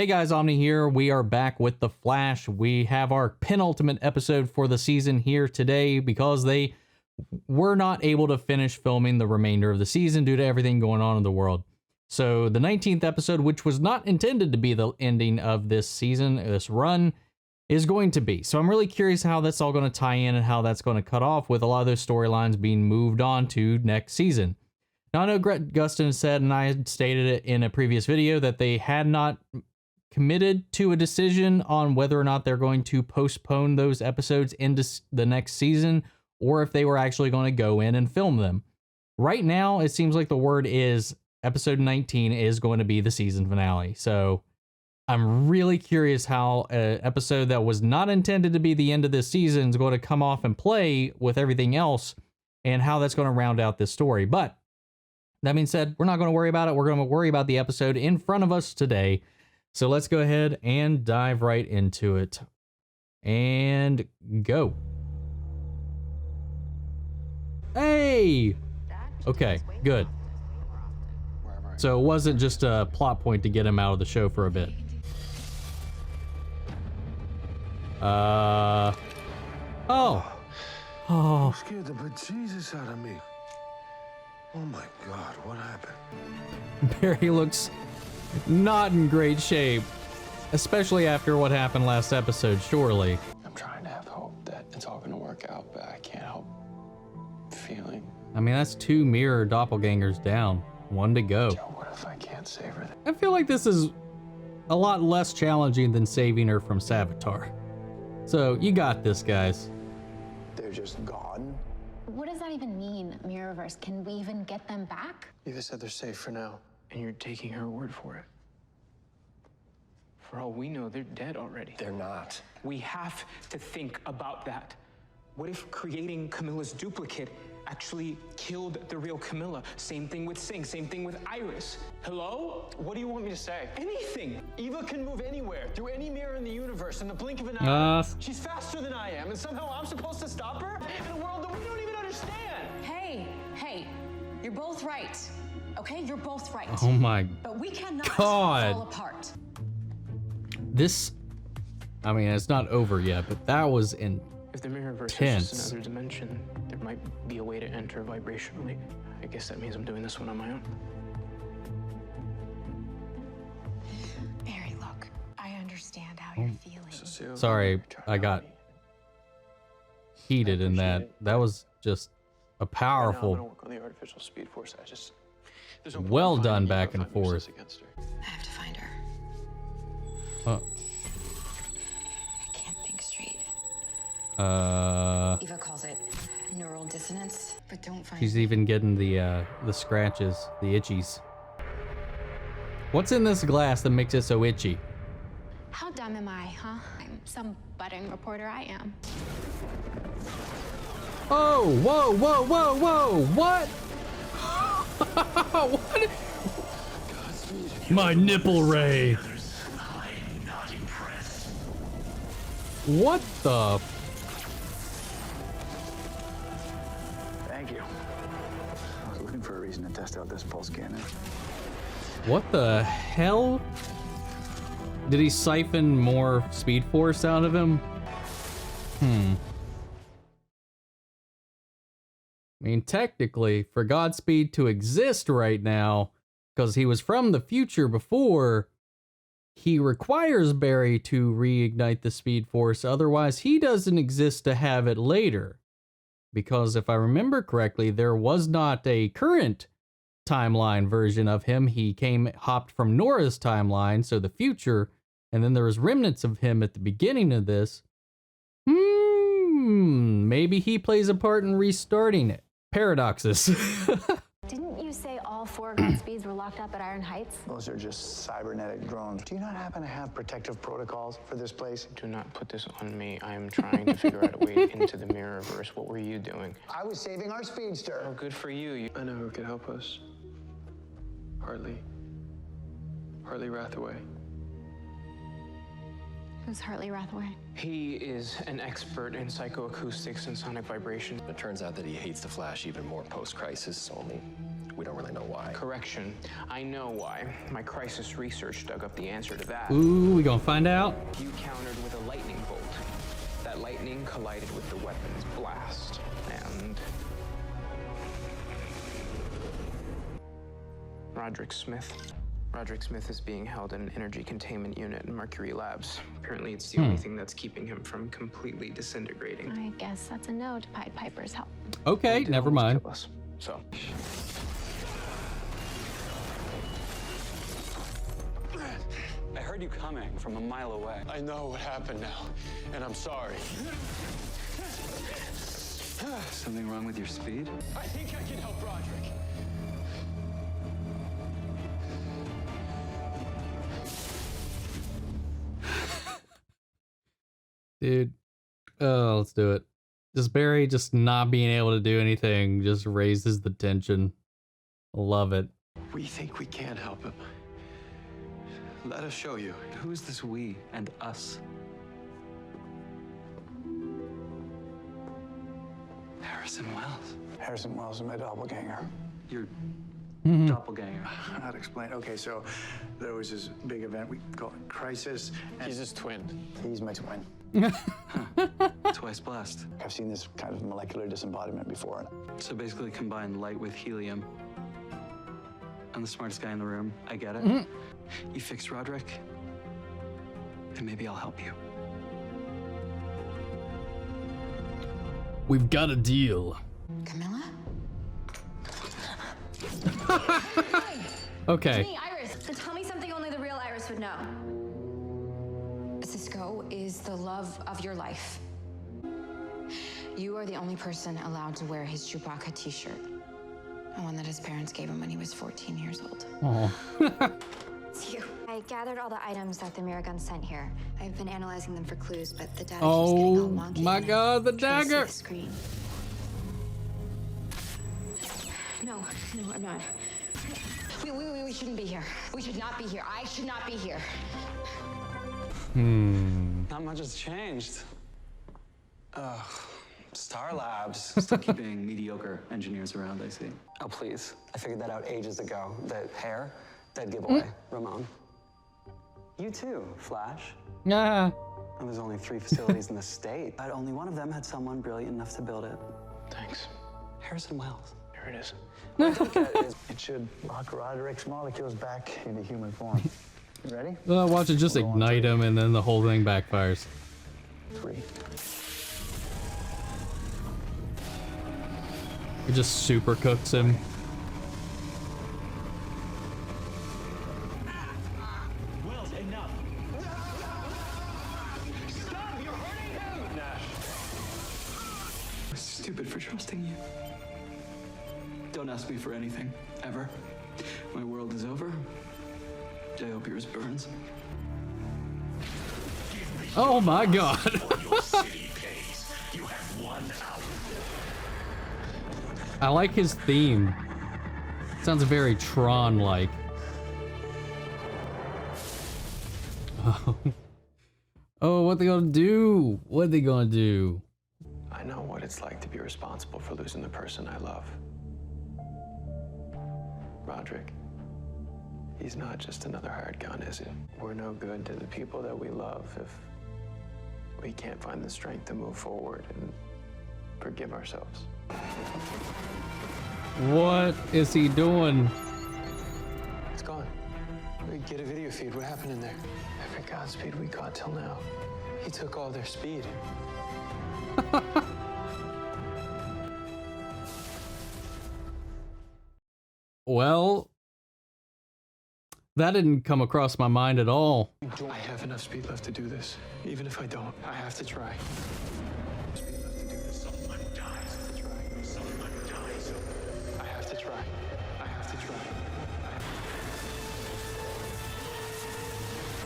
Hey guys, Omni here. We are back with The Flash. We have our penultimate episode for the season here today because they were not able to finish filming the remainder of the season due to everything going on in the world. So the 19th episode, which was not intended to be the ending of this season, this run, is going to be. So I'm really curious how that's all going to tie in and how that's going to cut off with a lot of those storylines being moved on to next season. Now I know Greg Gustin said, and I had stated it in a previous video, that they had not committed to a decision on whether or not they're going to postpone those episodes into the next season or if they were actually going to go in and film them. Right now, it seems like the word is episode 19 is going to be the season finale. So I'm really curious how an episode that was not intended to be the end of this season is going to come off and play with everything else and how that's going to round out this story. But that being said, we're not going to worry about it. We're going to worry about the episode in front of us today. So let's go ahead and dive right into it and go. Hey! Okay, good. So it wasn't just a plot point to get him out of the show for a bit. Oh. You scared the bejesus out of me. Oh my God, what happened? Barry looks not in great shape, especially after what happened last episode, surely. I'm trying to have hope that it's all gonna work out, but I can't help feeling. I mean, that's 2 mirror doppelgangers down. 1 to go. Joe, what if I can't save her? I feel like this is a lot less challenging than saving her from Savitar. So, you got this, guys. They're just gone. What does that even mean, Mirrorverse? Can we even get them back? Eva said they're safe for now, and you're taking her word for it. For all we know, they're dead already. They're not. We have to think about that. What if creating Camilla's duplicate actually killed the real Camilla? Same thing with Sing, same thing with Iris. Hello? What do you want me to say? Anything. Eva can move anywhere, through any mirror in the universe, in the blink of an eye. She's faster than I am, and somehow I'm supposed to stop her? In a world that we don't even understand! Hey, you're both right. Okay, you're both right. Oh my But we cannot God. fall apart. This, I mean, it's not over yet, but that was If the Mirrorverse Tense. is just another dimension, there might be a way to enter vibrationally. I guess that means I'm doing this one on my own. Barry, look, I understand how you're feeling. Sorry, I got heated in that. That was just a I'm powerful, gonna work on the artificial speed force. There's no point well in done finding back Eva and if I'm useless forth. against her. I have to find her. Uh, I can't think straight. uh, Eva calls it neural dissonance, but don't find she's even getting the scratches, the itchies. What's in this glass that makes it so itchy? How dumb am I, huh? I'm some budding reporter, I am. Oh, whoa, whoa, whoa, whoa, what? What? My nipple ray. What the? Thank you. I was looking for a reason to test out this pulse scanner. What the hell? Did he siphon more speed force out of him? I mean, technically, for Godspeed to exist right now, because he was from the future before, he requires Barry to reignite the speed force. Otherwise, he doesn't exist to have it later. Because if I remember correctly, there was not a current timeline version of him. He hopped from Nora's timeline, so the future, and then there was remnants of him at the beginning of this. Maybe he plays a part in restarting it. Paradoxes. Didn't you say all 4 Godspeeds were locked up at Iron Heights? Those are just cybernetic drones. Do you not happen to have protective protocols for this place? Do not put this on me. I am trying to figure out a way into the Mirrorverse. What were you doing? I was saving our speedster. Oh, good for you. I know who could help us. Hartley Rathaway. Who's Hartley Rathaway? He is an expert in psychoacoustics and sonic vibration. It turns out that he hates the Flash even more post-crisis only. we don't really know why. Correction. I know why. My crisis research dug up the answer to that. Ooh, we gonna find out. You countered with a lightning bolt. That lightning collided with the weapon's blast, and Roderick Smith. Roderick Smith is being held in an energy containment unit in Mercury Labs. Apparently it's the only thing that's keeping him from completely disintegrating. I guess that's a no to Pied Piper's help. Okay, He did never almost mind. kill us, so. I heard you coming from a mile away. I know what happened now, and I'm sorry. Something wrong with your speed? I think I can help Roderick. Dude. Oh, let's do it. Just Barry just not being able to do anything just raises the tension. Love it. We think we can help him. Let us show you. Who is this we and us? Harrison Wells. Harrison Wells is my doppelganger. Your doppelganger. How to explain? Okay, so there was this big event we call it Crisis. And He's his twin. he's my twin. Twice blessed. I've seen this kind of molecular disembodiment before. So basically combine light with helium. I'm the smartest guy in the room. I get it. You fix Roderick, and maybe I'll help you. We've got a deal. Camilla? Okay. Me, Iris. Tell me something only the real Iris would know. Cisco is the love of your life. You are the only person allowed to wear his Chewbacca t-shirt. The one that his parents gave him when he was 14 years old. Oh. It's you. I gathered all the items that the mirror gun sent here. I've been analyzing them for clues, but the data keeps getting all Oh wonky. my and I god, the can't see dagger. the screen. No, I'm not. We shouldn't be here. We should not be here. I should not be here. Not much has changed. Star Labs. Still keeping mediocre engineers around, I see. Oh, please. I figured that out ages ago. That hair, dead giveaway. Ramon. You too, Flash. Ah. And there's only 3 facilities in the state, but only one of them had someone brilliant enough to build it. Thanks. Harrison Wells. Here it is. It should lock Roderick's molecules back into human form. You ready? Watch it just ignite him and then the whole thing backfires. 3. It just super cooks him. Wells, enough. Stop! You're hurting him! Nash. I'm stupid for trusting you. Don't ask me for anything, ever. My world is over. I hope yours burns. Oh my god. I like his theme. Sounds very Tron-like. Oh, what they gonna do? What they gonna do? I know what it's like to be responsible for losing the person I love. Roderick. He's not just another hired gun, is he? We're no good to the people that we love if we can't find the strength to move forward and forgive ourselves. What is he doing? It's gone. We get a video feed. What happened in there? Every Godspeed we got till now. He took all their speed. Well, that didn't come across my mind at all. I have enough speed left to do this. Even if I don't, I have to try. Speed left to do this. Someone dies. To try. Someone dies. I have to try. I have to try.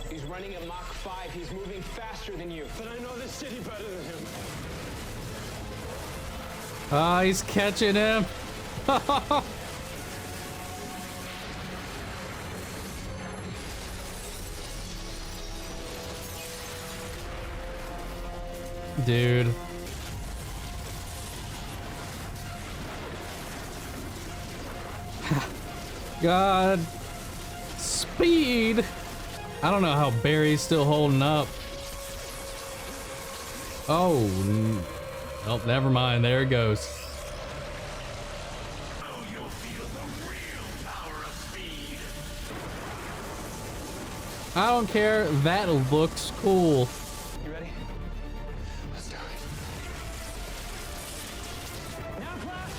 He's running at Mach 5. He's moving faster than you. But I know this city better than him. Ah, he's catching him. Dude. God. Speed. I don't know how Barry's still holding up. Oh, oh, never mind. There it goes. I don't care. That looks cool. You ready? Let's do it. Now, Flash!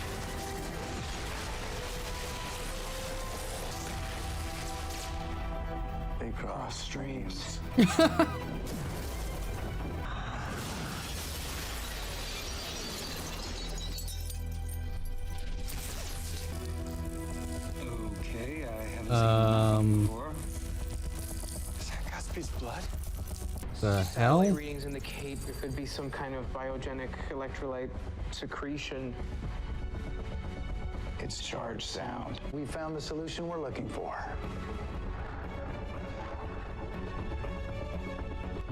They cross streams. Okay, I haven't seen that before. Is that Gatsby's blood? The hell? Satellite readings indicate there could be some kind of biogenic electrolyte secretion. It's charged sound. We found the solution we're looking for.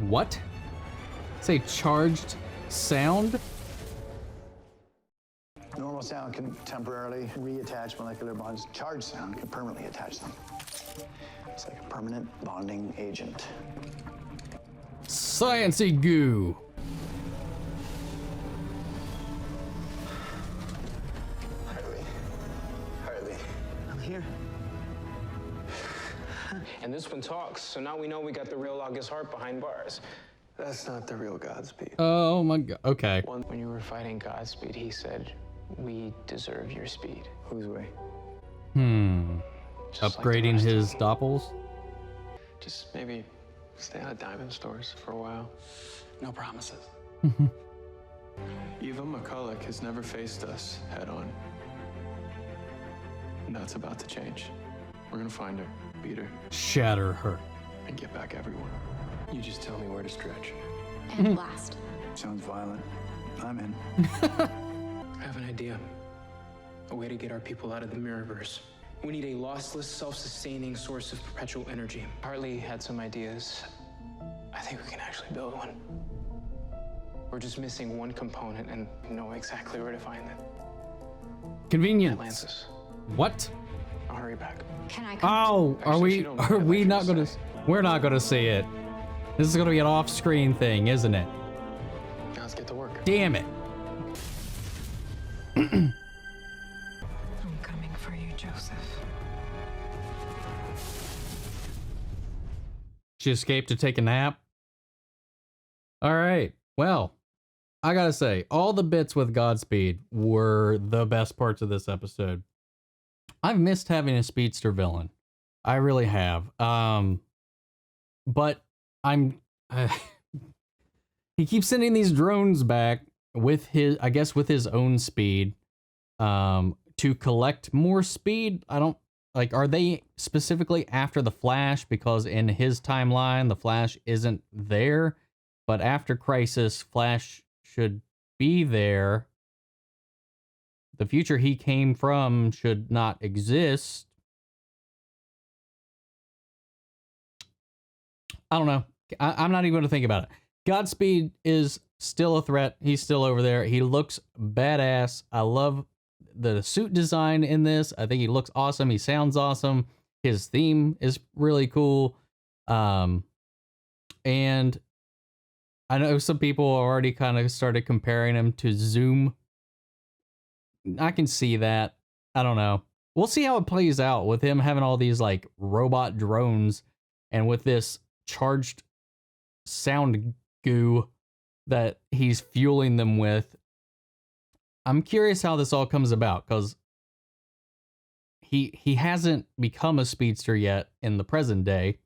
What? Say charged sound? Normal sound can temporarily reattach molecular bonds. Charged sound can permanently attach them. It's like a permanent bonding agent. Sciencey goo. Harley. I'm here. And this one talks, so now we know we got the real August Hart behind bars. That's not the real Godspeed. Oh my god. Okay. When you were fighting Godspeed, he said, "We deserve your speed." Who's we? Just like the Upgrading rest of his them. doppels? Just maybe stay out of diamond stores for a while. No promises. Eva McCulloch has never faced us head on. And that's about to change. We're gonna find her, beat her, Shatter her. and get back everyone. You just tell me where to stretch. And blast. Sounds violent. I'm in. I have an idea. A way to get our people out of the Mirrorverse. We need a lossless, self-sustaining source of perpetual energy. Hartley had some ideas. I think we can actually build one. We're just missing one component and know exactly where to find it. Convenience. Atlantis. What? I'll hurry back. Can I come? Oh, are Actually, she we don't know are what we I not should gonna say. we're not gonna see it. This is gonna be an off-screen thing, isn't it? Now let's get to work. Damn it. I'm coming for you, Joseph. She escaped to take a nap. All right. Well, I gotta say, all the bits with Godspeed were the best parts of this episode. I've missed having a speedster villain. I really have. But I'm. He keeps sending these drones back with his, I guess, with his own speed, to collect more speed. I don't like. Are they specifically after the Flash? Because in his timeline, the Flash isn't there. But after Crisis, Flash should be there. The future he came from should not exist. I don't know. I'm not even going to think about it. Godspeed is still a threat. He's still over there. He looks badass. I love the suit design in this. I think he looks awesome. He sounds awesome. His theme is really cool. And I know some people already kind of started comparing him to Zoom. I can see that. I don't know. We'll see how it plays out with him having all these like robot drones and with this charged sound goo that he's fueling them with. I'm curious how this all comes about because he hasn't become a speedster yet in the present day.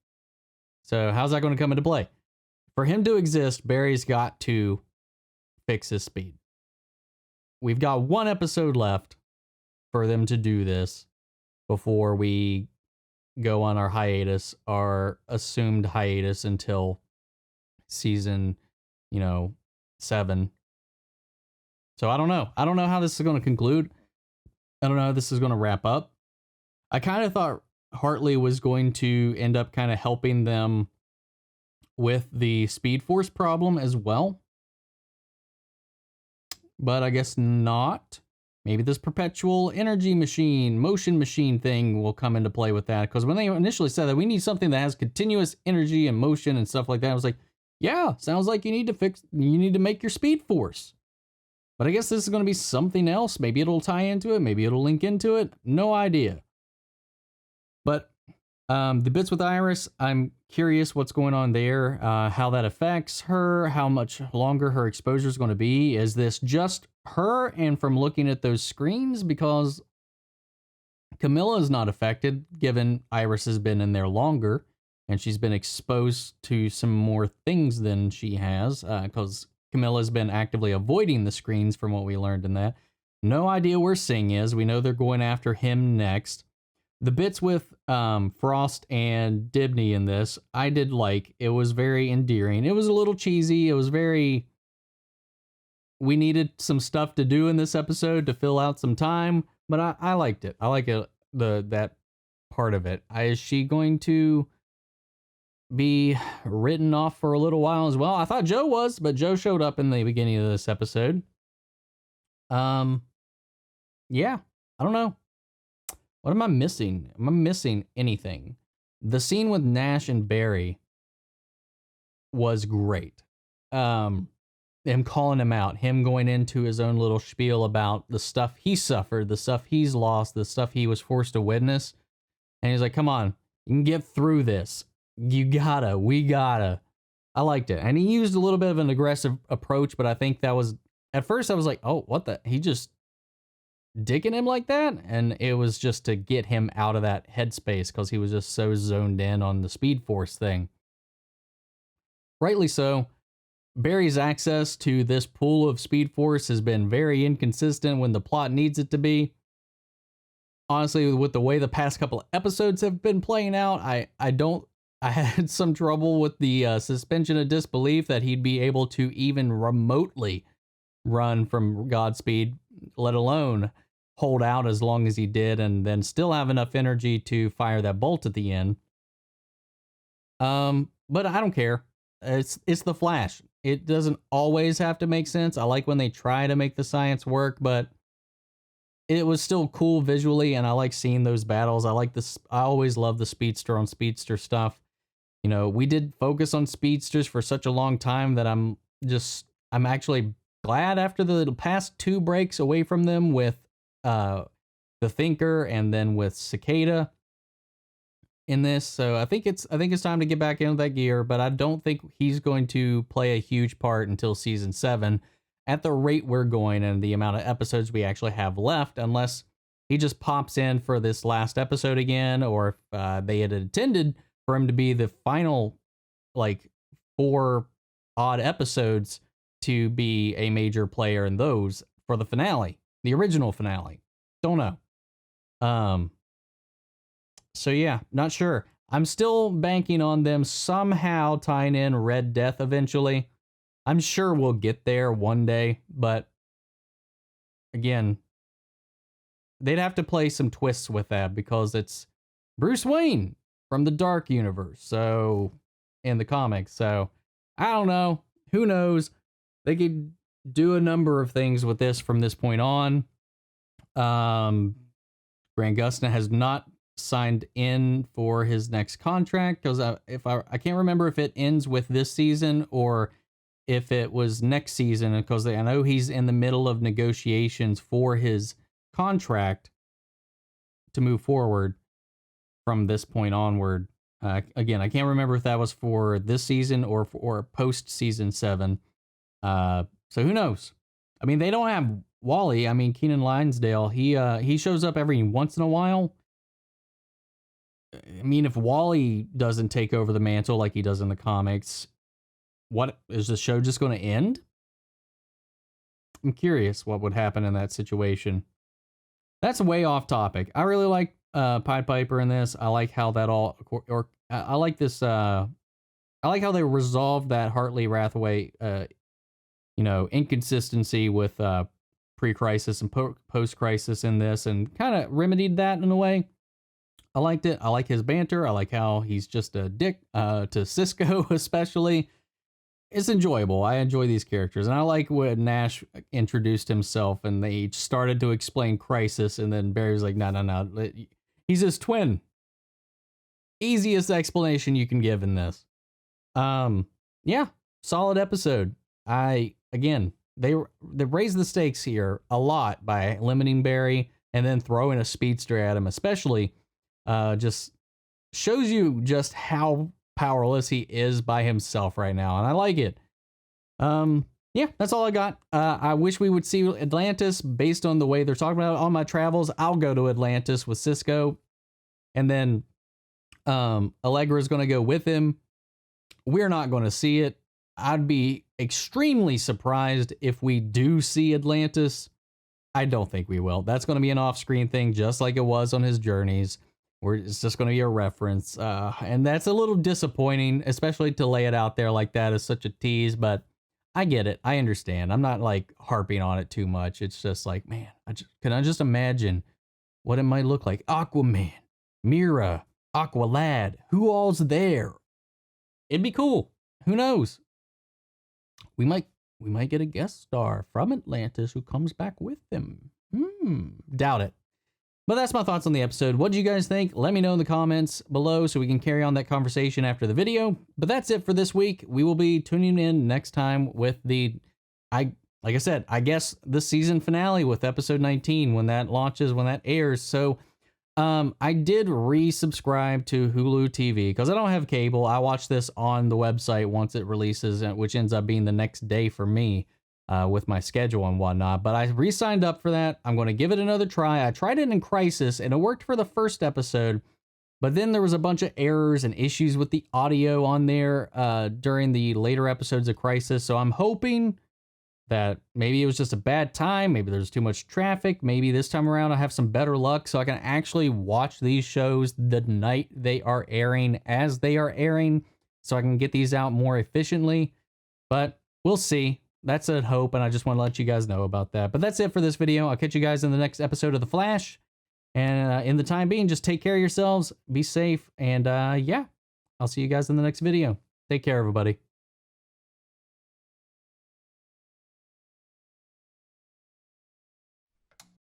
So how's that going to come into play? For him to exist, Barry's got to fix his speed. We've got one episode left for them to do this before we go on our hiatus, our assumed hiatus until season, 7. So I don't know. I don't know how this is going to conclude. I don't know how this is going to wrap up. I kind of thought Hartley was going to end up kind of helping them with the Speed Force problem as well. But I guess not. maybe this perpetual energy machine, motion machine thing will come into play with that. Because when they initially said that we need something that has continuous energy and motion and stuff like that, I was like, yeah, sounds like you need to make your Speed Force. But I guess this is going to be something else. Maybe it'll tie into it. Maybe it'll link into it. No idea. But the bits with Iris, I'm curious what's going on there, how that affects her, how much longer her exposure is going to be. Is this just her? And from looking at those screens, because Camilla is not affected, given Iris has been in there longer and she's been exposed to some more things than she has, because Camilla's been actively avoiding the screens from what we learned in that. No idea where Singh is. We know they're going after him next. The bits with Frost and Dibney in this, I did like. It was very endearing. It was a little cheesy. It was very... We needed some stuff to do in this episode to fill out some time, but I liked it. I like it, that part of it. Is she going to be written off for a little while as well? I thought Joe was, but Joe showed up in the beginning of this episode. Yeah, I don't know. What am I missing? Am I missing anything? The scene with Nash and Barry was great. Him calling him out, him going into his own little spiel about the stuff he suffered, the stuff he's lost, the stuff he was forced to witness. And he's like, come on, you can get through this. We gotta. I liked it. And he used a little bit of an aggressive approach, but I think that was, at first I was like, oh, what the, he just dicking him like that? And it was just to get him out of that headspace because he was just so zoned in on the Speed Force thing. Rightly so. Barry's access to this pool of Speed Force has been very inconsistent when the plot needs it to be. Honestly, with the way the past couple of episodes have been playing out, I had some trouble with the suspension of disbelief that he'd be able to even remotely run from Godspeed, let alone hold out as long as he did and then still have enough energy to fire that bolt at the end. But I don't care. It's the Flash. It doesn't always have to make sense. I like when they try to make the science work, but it was still cool visually, and I like seeing those battles. I like this. I always love the speedster on speedster stuff. You know, we did focus on speedsters for such a long time that I'm actually glad after the past 2 breaks away from them with the Thinker and then with Cicada in this. So I think it's time to get back into that gear, but I don't think he's going to play a huge part until season 7 at the rate we're going and the amount of episodes we actually have left, unless he just pops in for this last episode again, or if they had intended for him to be the final, like, 4 odd episodes to be a major player in those for the finale, the original finale. Don't know. So yeah, not sure. I'm still banking on them somehow tying in Red Death eventually. I'm sure we'll get there one day, but again, they'd have to play some twists with that because it's Bruce Wayne from the Dark Universe, so in the comics. So I don't know. Who knows? They could do a number of things with this from this point on. Grant Gustin has not signed in for his next contract because I can't remember if it ends with this season or if it was next season, because I know he's in the middle of negotiations for his contract to move forward from this point onward. Again, I can't remember if that was for this season or for post season 7. So who knows? I mean, they don't have Wally. I mean, Keenan Linsdale, he shows up every once in a while. I mean, if Wally doesn't take over the mantle like he does in the comics, what is the show just going to end? I'm curious what would happen in that situation. That's way off topic. I really like Pied Piper in this. I like how that all, or I like this. I like how they resolved that Hartley Rathaway, inconsistency with pre-crisis and post-crisis in this, and kind of remedied that in a way. I liked it. I like his banter. I like how he's just a dick to Cisco, especially. it's enjoyable. I enjoy these characters, and I like when Nash introduced himself and they started to explain Crisis, and then Barry's like, no, he's his twin. Easiest explanation you can give in this. Yeah, solid episode. They raised the stakes here a lot by limiting Barry and then throwing a speedster at him, especially just shows you just how powerless he is by himself right now, and I like it. Yeah, that's all I got. I wish we would see Atlantis based on the way they're talking about it. On my travels, I'll go to Atlantis with Cisco, and then Allegra is going to go with him. We're not going to see it. I'd be extremely surprised if we do see Atlantis. I don't think we will. That's going to be an off-screen thing, just like it was on his journeys, where it's just going to be a reference. And that's a little disappointing, especially to lay it out there like that as such a tease, but I get it. I understand. I'm not like harping on it too much. It's just like, man, can I just imagine what it might look like? Aquaman, Mira, Aqualad, who all's there? It'd be cool. Who knows? We might get a guest star from Atlantis who comes back with them. Doubt it. But that's my thoughts on the episode. What do you guys think? Let me know in the comments below so we can carry on that conversation after the video. But that's it for this week. We will be tuning in next time with like I said, I guess the season finale with episode 19 when that launches, when that airs. So I did resubscribe to Hulu TV because I don't have cable. I watch this on the website once it releases, which ends up being the next day for me. With my schedule and whatnot, but I re-signed up for that. I'm going to give it another try. I tried it in Crisis and it worked for the first episode, but then there was a bunch of errors and issues with the audio on there during the later episodes of Crisis. So I'm hoping that maybe it was just a bad time. Maybe there's too much traffic. Maybe this time around I'll have some better luck so I can actually watch these shows the night they are airing, as they are airing, so I can get these out more efficiently. But we'll see. That's a hope, and I just want to let you guys know about that. But that's it for this video. I'll catch you guys in the next episode of The Flash. And in the time being, just take care of yourselves, be safe, and yeah, I'll see you guys in the next video. Take care, everybody.